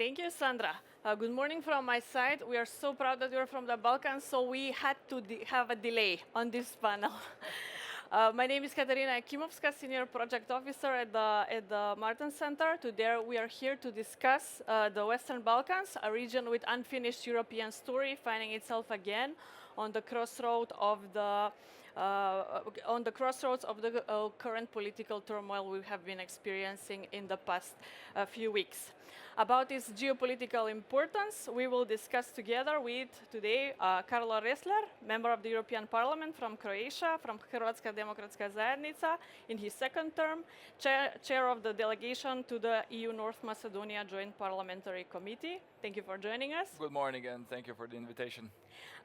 Thank you, Sandra. Good morning from my side. We are so proud that you're from the Balkans, so we had to have a delay on this panel. My name is Katarina Akimovska, Senior Project Officer at the Martin Center. Today we are here to discuss the Western Balkans, a region with unfinished European story, finding itself again on the crossroad of the current political turmoil we have been experiencing in the past few weeks. About its geopolitical importance, we will discuss together with today Karlo Resler, member of the European Parliament from Croatia, from Hrvatska Demokratska Zajednica, in his second term, chair of the delegation to the EU North Macedonia Joint Parliamentary Committee. Thank you for joining us. Good morning, and thank you for the invitation.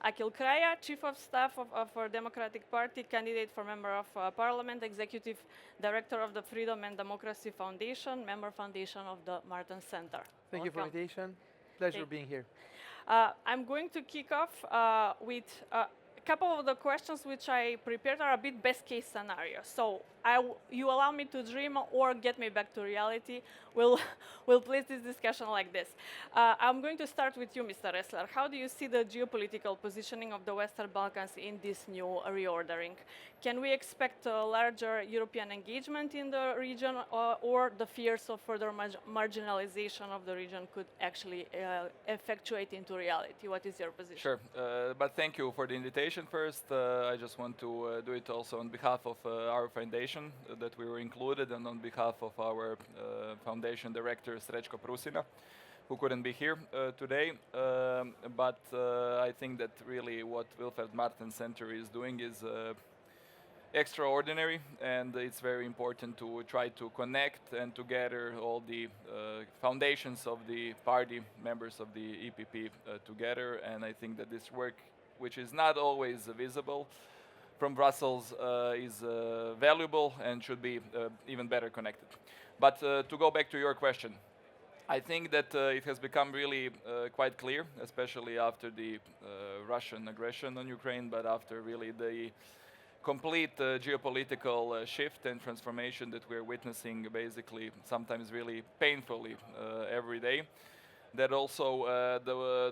Akil Kraja, Chief of Staff of our Democratic Party, candidate for Member of Parliament, Executive Director of the Freedom and Democracy Foundation, Member Foundation of the Martin Center. Thank you for the invitation. Pleasure being here. I'm going to kick off with a couple of the questions which I prepared are a bit best case scenario. So you allow me to dream or get me back to reality. We'll place this discussion like this. I'm going to start with you, Mr. Ressler. How do you see the geopolitical positioning of the Western Balkans in this new reordering? Can we expect a larger European engagement in the region, or the fears of further marginalization of the region could actually effectuate into reality? What is your position? Sure, but thank you for the invitation first. I just want to do it also on behalf of our foundation that we were included, and on behalf of our foundation director, Srećko Prusina, who couldn't be here today. But I think that really what Wilfred Martin Center is doing is extraordinary, and it's very important to try to connect and to gather all the foundations of the party members of the EPP together. And I think that this work, which is not always visible from Brussels, is valuable and should be even better connected. But to go back to your question, I think that it has become really quite clear, especially after the Russian aggression on Ukraine, but after really the complete geopolitical shift and transformation that we're witnessing, basically sometimes really painfully every day, that also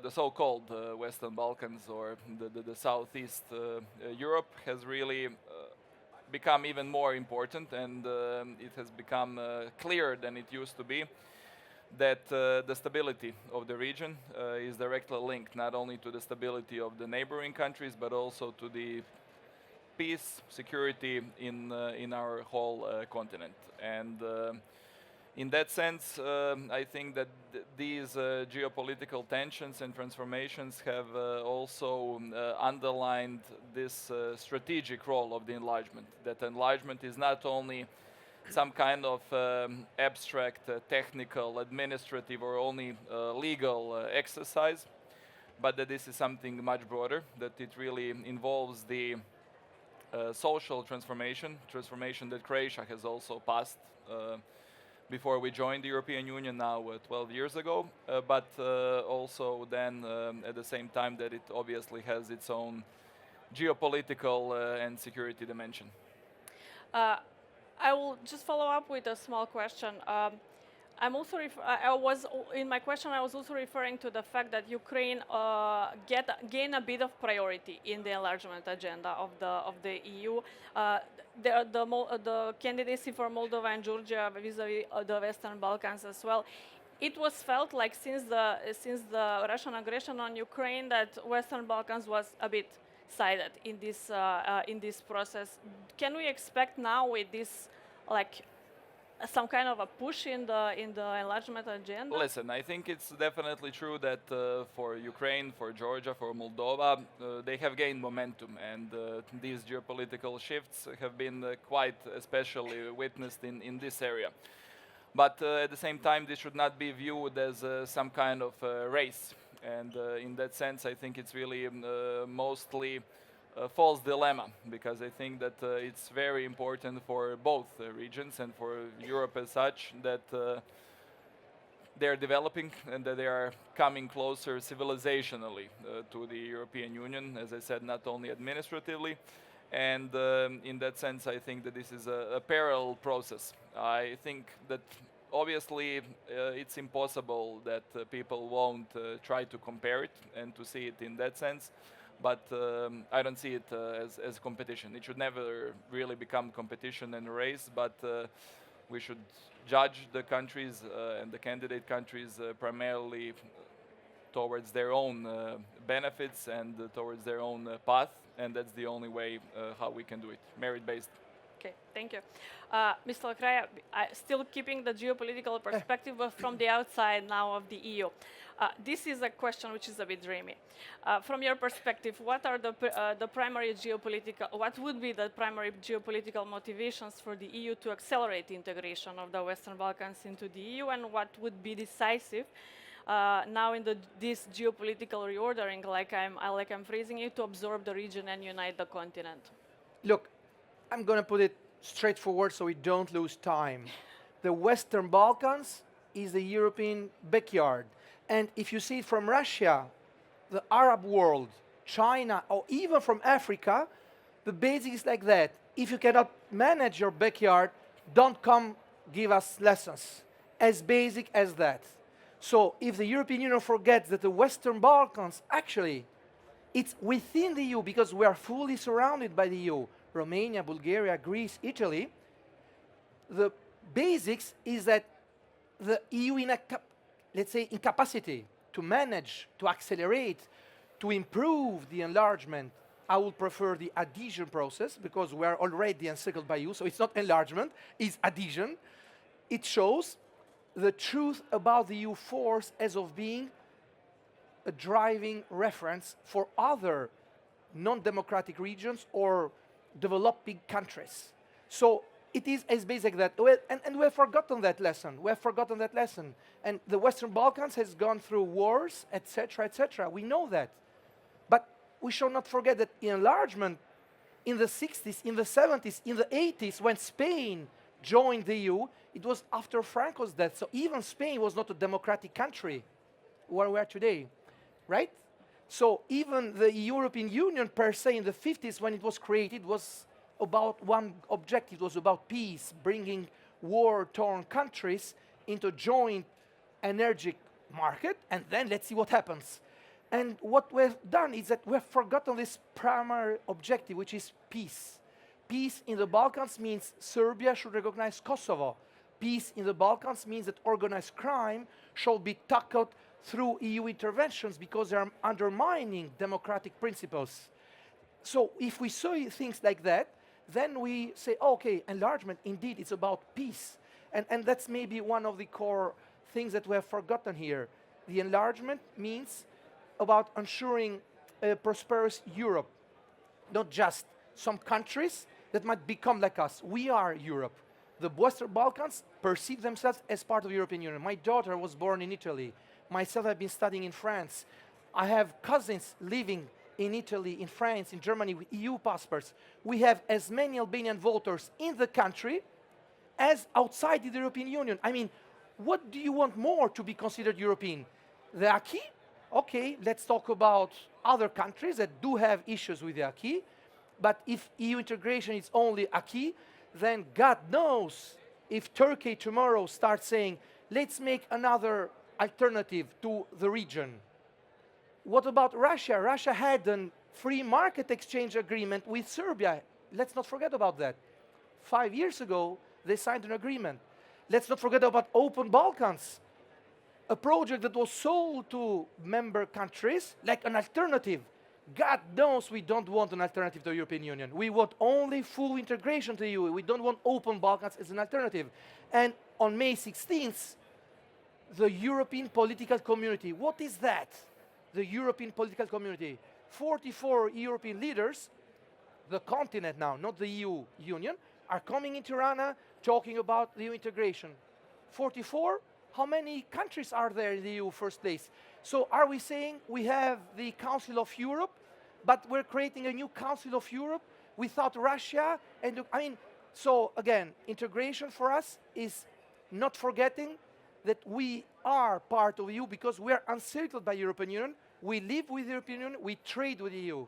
the so-called Western Balkans, or the Southeast Europe, has really become even more important, and it has become clearer than it used to be that the stability of the region is directly linked not only to the stability of the neighboring countries, but also to the peace, security in our whole continent. And in that sense, I think that these geopolitical tensions and transformations have also underlined this strategic role of the enlargement. That enlargement is not only some kind of abstract, technical, administrative, or only legal exercise, but that this is something much broader, that it really involves the social transformation that Croatia has also passed before we joined the European Union now 12 years ago, but also then at the same time that it obviously has its own geopolitical and security dimension. I will just follow up with a small question. I'm also in my question, I was also referring to the fact that Ukraine gain a bit of priority in the enlargement agenda of the EU. The candidacy for Moldova and Georgia vis-a-vis the Western Balkans as well. It was felt like since the Russian aggression on Ukraine that Western Balkans was a bit sided in this process. Can we expect now with this some kind of a push in the enlargement agenda? Listen, I think it's definitely true that for Ukraine, for Georgia, for Moldova, they have gained momentum, and these geopolitical shifts have been quite especially witnessed in this area. But at the same time, this should not be viewed as some kind of race. And in that sense, I think it's really mostly a false dilemma, because I think that it's very important for both regions and for Europe as such that they're developing and that they are coming closer civilizationally to the European Union, as I said, not only administratively. And in that sense, I think that this is a parallel process. I think that obviously, it's impossible that people won't try to compare it and to see it in that sense. But I don't see it as competition. It should never really become competition and race, but we should judge the countries and the candidate countries primarily towards their own benefits and towards their own path, and that's the only way how we can do it, merit-based. Okay, thank you. Mr. Lakraja, still keeping the geopolitical perspective, but from the outside now of the EU. This is a question which is a bit dreamy. From your perspective, what are the primary geopolitical, what would be the primary geopolitical motivations for the EU to accelerate integration of the Western Balkans into the EU, and what would be decisive now in this geopolitical reordering, like I'm phrasing it, to absorb the region and unite the continent? Look, I'm going to put it straightforward so we don't lose time. The Western Balkans is the European backyard. And if you see it from Russia, the Arab world, China, or even from Africa, the basic is like that. If you cannot manage your backyard, don't come give us lessons. As basic as that. So if the European Union forgets that the Western Balkans, actually, it's within the EU because we are fully surrounded by the EU, Romania, Bulgaria, Greece, Italy, the basics is that the EU let's say incapacity to manage, to accelerate, to improve the enlargement. I would prefer the adhesion process because we are already encircled by you, so it's not enlargement, it's adhesion. It shows the truth about the EU force as of being a driving reference for other non-democratic regions or developing countries. So it is as basic that, and we have forgotten that lesson. We have forgotten that lesson. And the Western Balkans has gone through wars, etc., etc. We know that. But we shall not forget that enlargement in the 60s, in the 70s, in the 80s, when Spain joined the EU, it was after Franco's death. So even Spain was not a democratic country where we are today, right? So even the European Union per se in the 50s when it was created was about one objective, it was about peace, bringing war-torn countries into joint energy market, and then let's see what happens. And what we've done is that we've forgotten this primary objective, which is peace. Peace in the Balkans means Serbia should recognize Kosovo. Peace in the Balkans means that organized crime shall be tackled through EU interventions because they are undermining democratic principles. So if we say things like that, then we say, okay, enlargement, indeed, it's about peace. And that's maybe one of the core things that we have forgotten here. The enlargement means about ensuring a prosperous Europe, not just some countries that might become like us. We are Europe. The Western Balkans perceive themselves as part of the European Union. My daughter was born in Italy. Myself, I've been studying in France. I have cousins living in Italy, in France, in Germany with EU passports. We have as many Albanian voters in the country as outside the European Union. I mean, what do you want more to be considered European? The acquis? Okay, let's talk about other countries that do have issues with the acquis. But if EU integration is only acquis, then God knows if Turkey tomorrow starts saying, let's make another alternative to the region. What about Russia? Russia had a free market exchange agreement with Serbia. Let's not forget about that. 5 years ago, they signed an agreement. Let's not forget about Open Balkans, a project that was sold to member countries like an alternative. God knows we don't want an alternative to the European Union. We want only full integration to the EU. We don't want Open Balkans as an alternative. And on May 16th, the European political community. What is that? The European political community. 44 European leaders, the continent now, not the EU Union, are coming in Tirana talking about the EU integration. 44? How many countries are there in the EU first place? So are we saying we have the Council of Europe, but we're creating a new Council of Europe without Russia? And I mean, so again, integration for us is not forgetting that we are part of the EU because we are encircled by the European Union. We live with the European Union. We trade with the EU.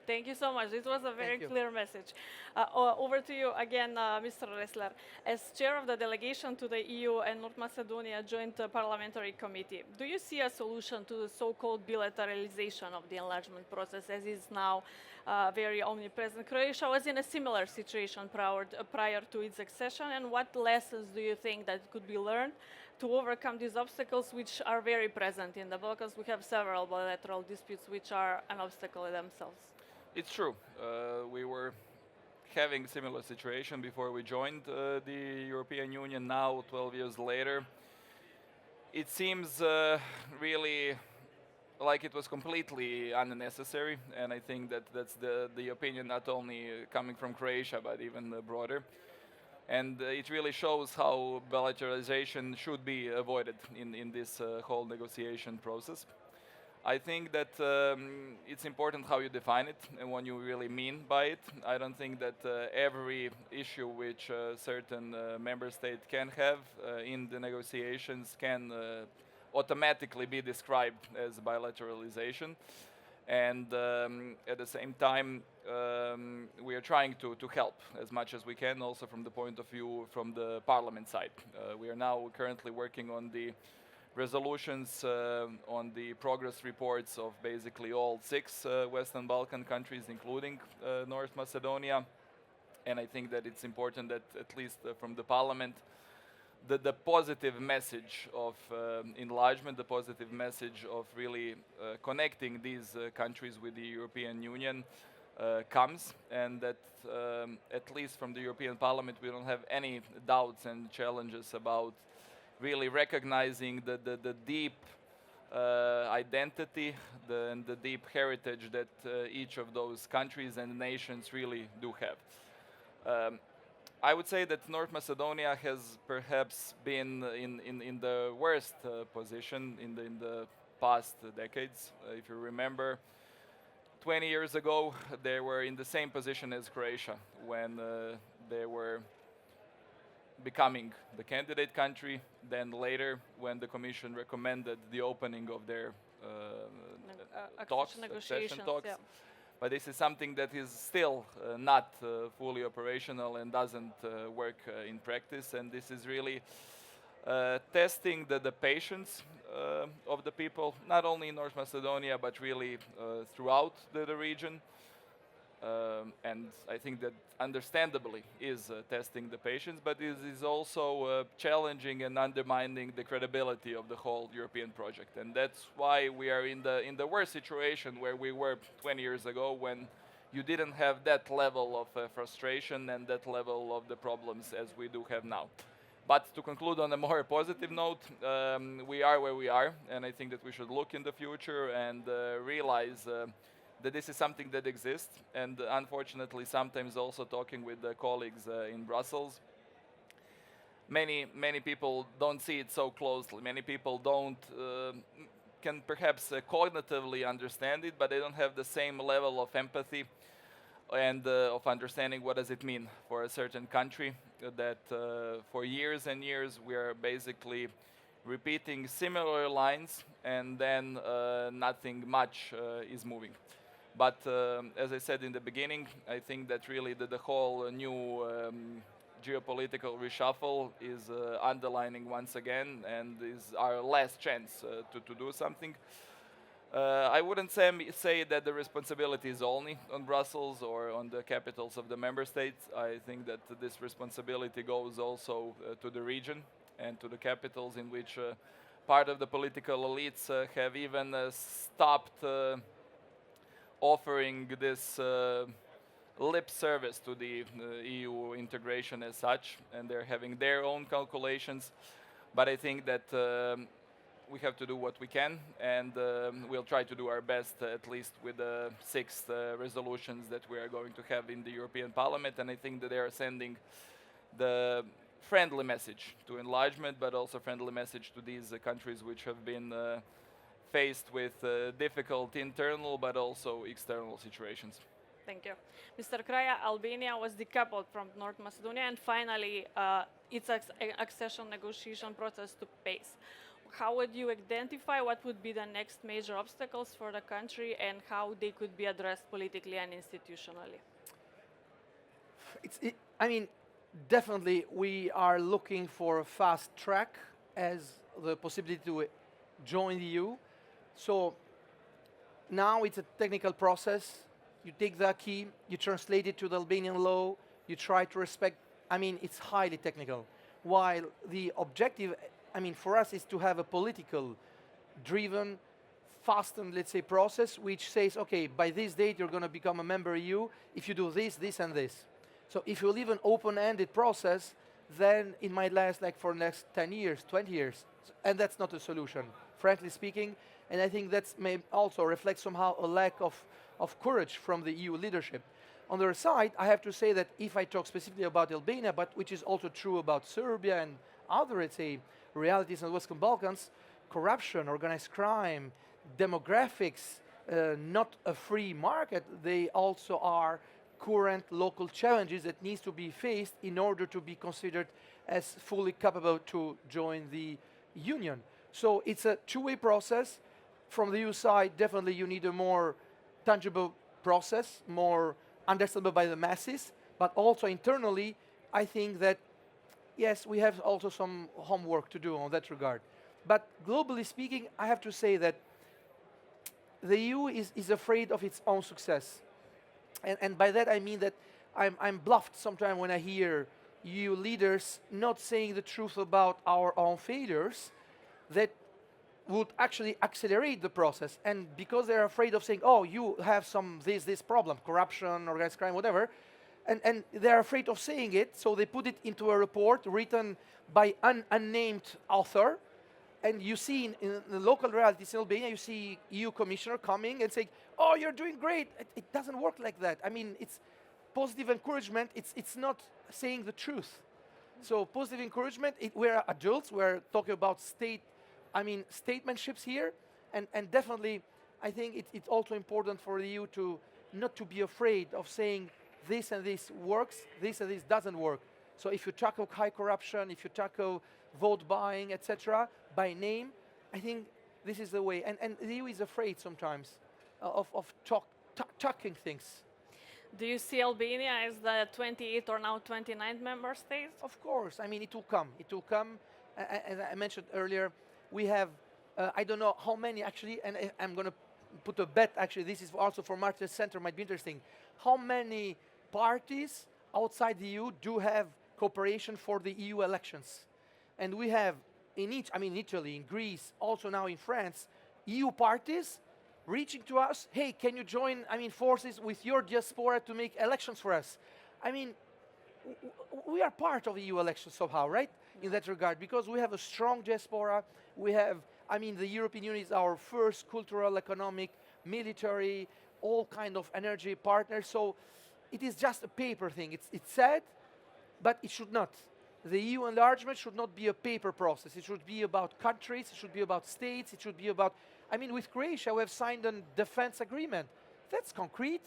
Thank you so much. It was a very Thank you. clear message. Over to you again, Mr. Ressler. As chair of the delegation to the EU and North Macedonia Joint Parliamentary Committee, do you see a solution to the so-called bilateralization of the enlargement process as is now very omnipresent? Croatia was in a similar situation prior to its accession, and what lessons do you think that could be learned to overcome these obstacles which are very present in the Balkans? We have several bilateral disputes which are an obstacle in themselves. It's true. We were having similar situation before we joined the European Union. Now, 12 years later, it seems really like it was completely unnecessary, and I think that that's the opinion not only coming from Croatia but even broader. And it really shows how bilateralization should be avoided in this whole negotiation process. I think that it's important how you define it and what you really mean by it. I don't think that every issue which a certain member state can have in the negotiations can automatically be described as bilateralization. And at the same time, we are trying to help as much as we can, also from the point of view from the parliament side. We are now currently working on the resolutions on the progress reports of basically all 6 Western Balkan countries, including North Macedonia. And I think that it's important that at least from the parliament, the positive message of enlargement, the positive message of really connecting these countries with the European Union comes, and that at least from the European Parliament we don't have any doubts and challenges about really recognizing the deep identity and the deep heritage that each of those countries and nations really do have. I would say that North Macedonia has perhaps been in the worst position in the past decades. If you remember, 20 years ago, they were in the same position as Croatia when they were becoming the candidate country. Then later, when the Commission recommended the opening of their accession talks. Yeah. But this is something that is still not fully operational and doesn't work in practice. And this is really testing the patience of the people, not only in North Macedonia, but really throughout the region. And I think that understandably is testing the patience, but it is also challenging and undermining the credibility of the whole European project. And that's why we are in the worst situation where we were 20 years ago, when you didn't have that level of frustration and that level of the problems as we do have now. But to conclude on a more positive note, we are where we are, and I think that we should look in the future and realize that this is something that exists. And unfortunately, sometimes also talking with the colleagues in Brussels, many people don't see it so closely. Many people don't can perhaps cognitively understand it, but they don't have the same level of empathy and of understanding what does it mean for a certain country that for years and years we are basically repeating similar lines, and then nothing much is moving. But as I said in the beginning, I think that really the whole new geopolitical reshuffle is underlining once again, and is our last chance to do something. I wouldn't say that the responsibility is only on Brussels or on the capitals of the member states. I think that this responsibility goes also to the region and to the capitals, in which part of the political elites have even stopped offering this lip service to the EU integration as such, and they're having their own calculations. But I think that we have to do what we can, and we'll try to do our best, at least with the 6 resolutions that we are going to have in the European Parliament. And I think that they are sending the friendly message to enlargement, but also friendly message to these countries which have been faced with difficult internal but also external situations. Thank you. Mr. Kraja, Albania was decoupled from North Macedonia, and finally its accession negotiation process took place. how would you identify what would be the next major obstacles for the country and how they could be addressed politically and institutionally? I mean, definitely we are looking for a fast track as the possibility to join the EU. So now it's a technical process. You take the key, you translate it to the Albanian law, you try to respect, I mean, it's highly technical. While the objective, I mean, for us is to have a political driven, fastened, let's say, process which says, okay, by this date you're going to become a member of EU if you do this, this, and this. So if you leave an open-ended process, then it might last like for the next 10 years, 20 years. And that's not a solution, frankly speaking. And I think that may also reflect somehow a lack of courage from the EU leadership. On the other side, I have to say that if I talk specifically about Albania, but which is also true about Serbia and other, let's say, realities in the Western Balkans, corruption, organized crime, demographics, not a free market, they also are current local challenges that needs to be faced in order to be considered as fully capable to join the union. So it's a two-way process. From the EU side, definitely you need a more tangible process, more understandable by the masses, but also internally, I think that, yes, we have also some homework to do on that regard. But globally speaking, I have to say that the EU is afraid of its own success. And by that I mean that I'm bluffed sometimes when I hear EU leaders not saying the truth about our own failures that would actually accelerate the process. And because they're afraid of saying, oh, you have this problem, corruption, organized crime, whatever, and they're afraid of saying it, so they put it into a report written by an unnamed author. And you see in the local realities in Albania, you see EU commissioner coming and saying, oh, you're doing great. It doesn't work like that. I mean, it's positive encouragement. It's not saying the truth. So positive encouragement, we're adults. We're talking about statesmanships here. And definitely, I think it's also important for the EU to not to be afraid of saying this and this works, this and this doesn't work. So if you tackle high corruption, if you tackle vote buying, etc., by name, I think this is the way. And the EU is afraid sometimes of talking things. Do you see Albania as the 28th or now 29th member state? Of course. I mean, it will come. It will come. As I mentioned earlier, we have, I don't know how many actually, and I'm going to put a bet, actually, this is also for Martin's Center, might be interesting. How many parties outside the EU do have cooperation for the EU elections? And we have in Italy, in Greece, also now in France, EU parties reaching to us, hey, can you join, forces with your diaspora to make elections for us? I mean, we are part of the EU elections somehow, right? In that regard, because we have a strong diaspora, we have, the European Union is our first cultural, economic, military, all kind of energy partner. So it is just a paper thing. It's sad, but it should not. The EU enlargement should not be a paper process. It should be about countries, it should be about states, it should be about, with Croatia, we have signed a defense agreement. That's concrete.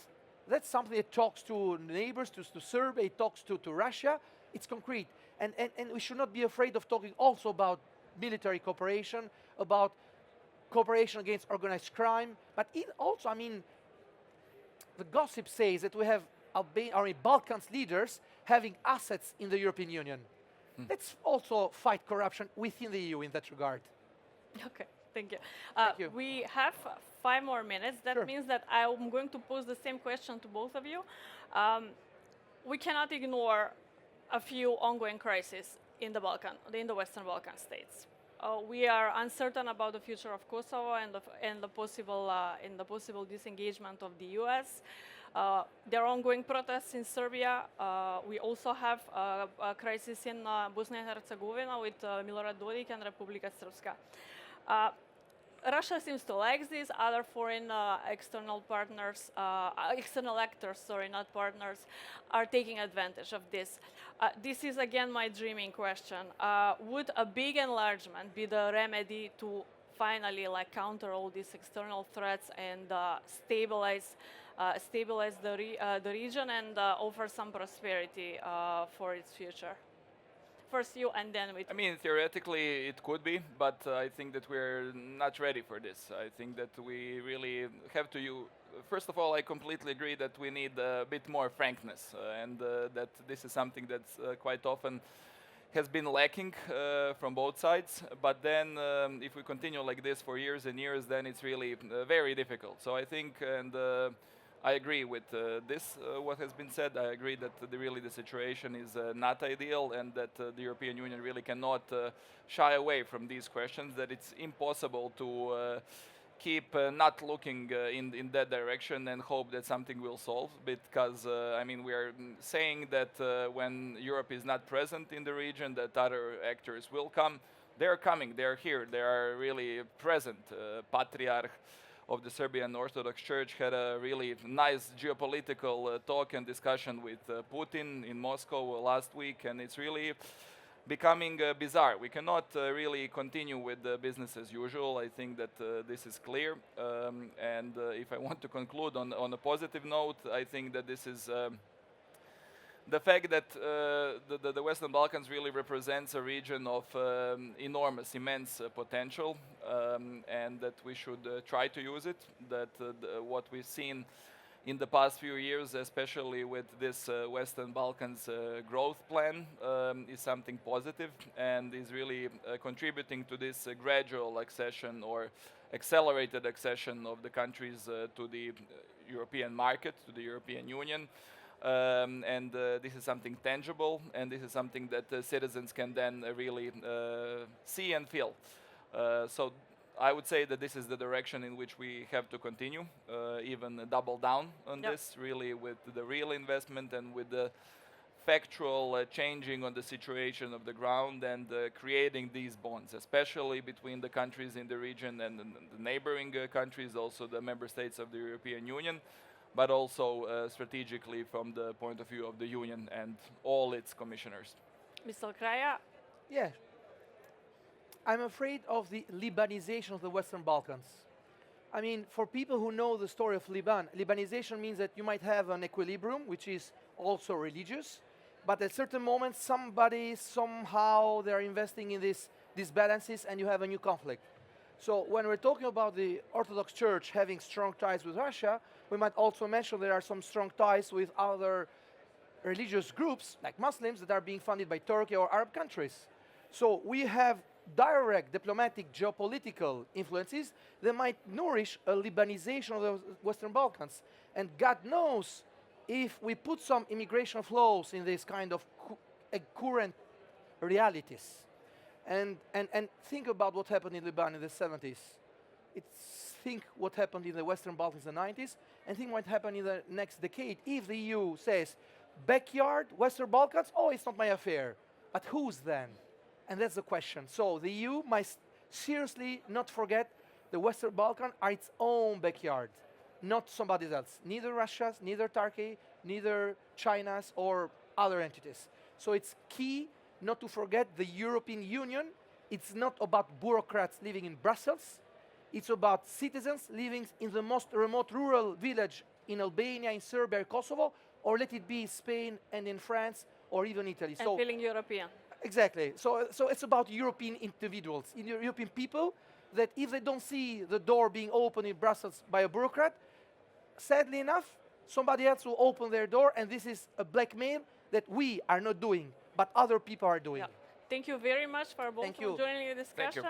That's something that talks to neighbors, to Serbia, it talks to Russia. It's concrete. And we should not be afraid of talking also about military cooperation, about cooperation against organized crime. But it also, the gossip says that we have Balkans leaders having assets in the European Union. Let's also fight corruption within the EU in that regard. Okay, thank you. Thank you. We have 5 more minutes. That Sure. means that I'm going to pose the same question to both of you. We cannot ignore a few ongoing crises in the Western Balkan states. We are uncertain about the future of Kosovo and the possible disengagement of the US. There are ongoing protests in Serbia. We also have a crisis in Bosnia and Herzegovina with Milorad Dodik and Republika Srpska. Russia seems to like this. Other foreign external actors, not partners, are taking advantage of this. This is again my dreaming question. Would a big enlargement be the remedy to finally counter all these external threats and stabilize the region and offer some prosperity for its future? first you and then with I mean, theoretically it could be, but I think that we're not ready for this. I think that we really have to. First of all, I completely agree that we need a bit more frankness, and that this is something that's quite often has been lacking from both sides. But then, if we continue like this for years and years, then it's really very difficult. So I think, and I agree with this, what has been said. I agree that really the situation is not ideal, and that the European Union really cannot shy away from these questions, that it's impossible to keep not looking in that direction and hope that something will solve, because I mean, we are saying that when Europe is not present in the region, that other actors will come. They're coming, they're here, they are really present. Patriarch of the Serbian Orthodox Church had a really nice geopolitical talk and discussion with Putin in Moscow last week, and it's really becoming bizarre. We cannot really continue with business as usual. I think that this is clear. And if I want to conclude on a positive note, I think that this is the fact that the Western Balkans really represents a region of enormous, immense potential, and that we should try to use it. That what we've seen in the past few years, especially with this Western Balkans growth plan, is something positive and is really contributing to this gradual accession or accelerated accession of the countries to the European market, to the European Union. And this is something tangible, and this is something that citizens can then really see and feel. So I would say that this is the direction in which we have to continue, even double down on this, really, with the real investment and with the factual changing on the situation of the ground, and creating these bonds, especially between the countries in the region and the neighboring countries, also the member states of the European Union, but also strategically from the point of view of the Union and all its commissioners. Mr. Kraja. Yeah. I'm afraid of the Libanization of the Western Balkans. I mean, for people who know the story of Libanization means that you might have an equilibrium, which is also religious, but at certain moments, somebody, somehow, they're investing in these balances, and you have a new conflict. So when we're talking about the Orthodox Church having strong ties with Russia, we might also mention there are some strong ties with other religious groups, like Muslims, that are being funded by Turkey or Arab countries. So we have direct diplomatic, geopolitical influences that might nourish a Libanization of the Western Balkans. And God knows if we put some immigration flows in this kind of current realities. And think about what happened in Lebanon in the 70s. Think what happened in the Western Balkans in the 90s, and think what happened in the next decade. If the EU says, backyard, Western Balkans, oh, it's not my affair. But whose then? And that's the question. So the EU must seriously not forget the Western Balkans are its own backyard, not somebody else. Neither Russia's, neither Turkey, neither China's or other entities. So it's key not to forget the European Union. It's not about bureaucrats living in Brussels. It's about citizens living in the most remote rural village in Albania, in Serbia, Kosovo, or let it be Spain and in France, or even Italy. And feeling European. Exactly. So it's about European individuals, European people, that if they don't see the door being opened in Brussels by a bureaucrat, sadly enough, somebody else will open their door, and this is a blackmail that we are not doing, but other people are doing. Yeah. Thank you very much for both Thank you. joining the discussion.